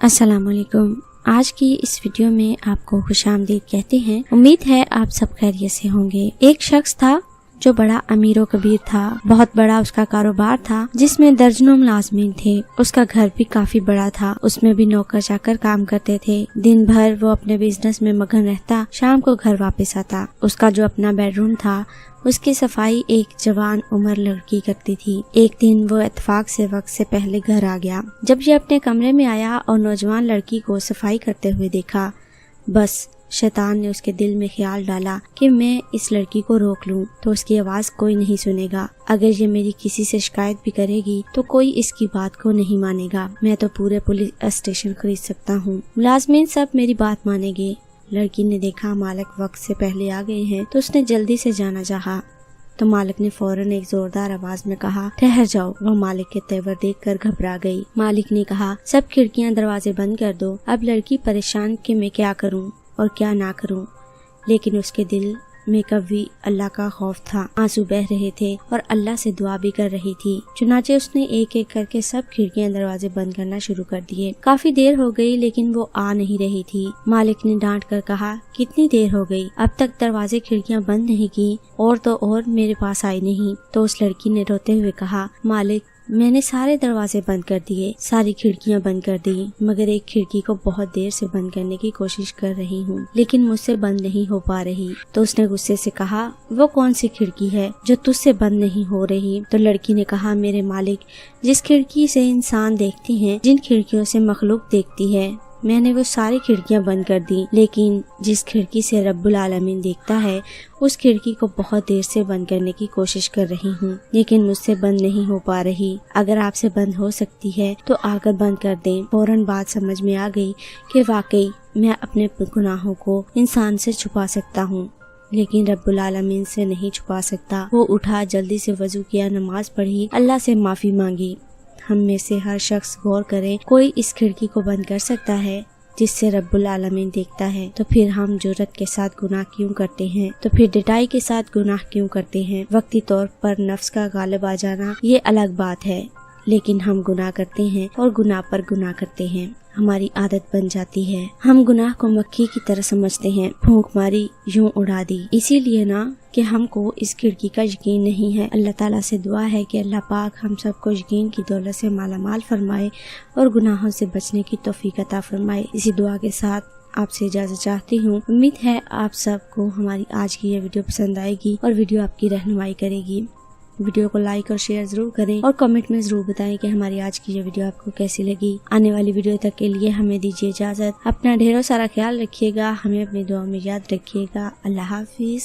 अस्सलाम वालेकुम। आज की इस वीडियो में आपको खुशामदीद कहते हैं। उम्मीद है आप सब खैरियत से होंगे। एक शख्स था जो बड़ा अमीर व कबीर था। बहुत बड़ा उसका कारोबार था जिसमें दर्जनों मुलाजमीन थे। उसका घर भी काफी बड़ा था, उसमें भी नौकर चाकर काम करते थे। दिन भर वो अपने बिजनेस में मगन रहता, शाम को घर वापस आता। उसका जो अपना बेडरूम था उसकी सफाई एक जवान उम्र लड़की करती थी। एक दिन वो इत्तेफाक से वक्त से पहले घर आ गया। जब ये अपने कमरे में आया और नौजवान लड़की को सफाई करते हुए देखा, बस शैतान ने उसके दिल में ख्याल डाला कि मैं इस लड़की को रोक लूं तो उसकी आवाज कोई नहीं सुनेगा। अगर ये मेरी किसी से शिकायत भी करेगी तो कोई इसकी बात को नहीं मानेगा। मैं तो पूरे पुलिस स्टेशन खरीद सकता हूँ, मुलाजमीन सब मेरी बात मानेंगे। लड़की ने देखा मालिक वक्त से पहले आ गए हैं तो उसने जल्दी से जाना चाहा, तो मालिक ने फौरन एक जोरदार आवाज में कहा, ठहर जाओ। वह मालिक के तेवर देखकर घबरा गई। मालिक ने कहा, सब खिड़कियां दरवाजे बंद कर दो। अब लड़की परेशान कि मैं क्या करूं और क्या ना करूं, लेकिन उसके दिल में कभी अल्लाह का खौफ था। आंसू बह रहे थे और अल्लाह से दुआ भी कर रही थी। चुनाचे उसने एक एक करके सब खिड़कियां दरवाजे बंद करना शुरू कर दिए। काफी देर हो गई लेकिन वो आ नहीं रही थी। मालिक ने डांट कर कहा, कितनी देर हो गई, अब तक दरवाजे खिड़कियां बंद नहीं की और तो और मेरे पास आई नहीं। तो उस लड़की ने रोते हुए कहा, मालिक मैंने सारे दरवाजे बंद कर दिए, सारी खिड़कियां बंद कर दी, मगर एक खिड़की को बहुत देर से बंद करने की कोशिश कर रही हूँ लेकिन मुझसे बंद नहीं हो पा रही। तो उसने गुस्से से कहा, वो कौन सी खिड़की है जो तुझसे बंद नहीं हो रही? तो लड़की ने कहा, मेरे मालिक, जिस खिड़की से इंसान देखते हैं, जिन खिड़कियों से मखलूक देखती है, मैंने वो सारी खिड़कियां बंद कर दी, लेकिन जिस खिड़की से रब्बुल आलमीन देखता है उस खिड़की को बहुत देर से बंद करने की कोशिश कर रही हूँ लेकिन मुझसे बंद नहीं हो पा रही। अगर आपसे बंद हो सकती है तो आकर बंद कर दें। फौरन बात समझ में आ गई कि वाकई मैं अपने गुनाहों को इंसान से छुपा सकता हूँ लेकिन रब्बुल आलमीन से नहीं छुपा सकता। वो उठा, जल्दी से वजू किया, नमाज पढ़ी, अल्लाह से माफी मांगी। हम में से हर शख्स गौर करे, कोई इस खिड़की को बंद कर सकता है जिससे रब्बुल आलमीन देखता है? तो फिर हम जुर्रत के साथ गुनाह क्यों करते हैं? तो फिर डिटाई के साथ गुनाह क्यों करते हैं? वक्ती तौर पर नफ्स का गालिब आ जाना ये अलग बात है, लेकिन हम गुनाह करते हैं और गुनाह पर गुनाह करते हैं, हमारी आदत बन जाती है। हम गुनाह को मक्खी की तरह समझते हैं, फूंक मारी यूं उड़ा दी। इसीलिए ना कि हमको इस खिड़की का यकीन नहीं है। अल्लाह ताला से दुआ है कि अल्लाह पाक हम सबको यकीन की दौलत से मालामाल फरमाए और गुनाहों से बचने की तौफीक अता फरमाए। इसी दुआ के साथ आपसे इजाजत चाहती हूँ। उम्मीद है आप सबको हमारी आज की ये वीडियो पसंद आएगी और वीडियो आपकी रहनुमाई करेगी। वीडियो को लाइक और शेयर जरूर करें और कमेंट में जरूर बताएं कि हमारी आज की ये वीडियो आपको कैसी लगी। आने वाली वीडियो तक के लिए हमें दीजिए इजाजत। अपना ढेरों सारा ख्याल रखिएगा, हमें अपनी दुआ में याद रखिएगा। अल्लाह हाफिज।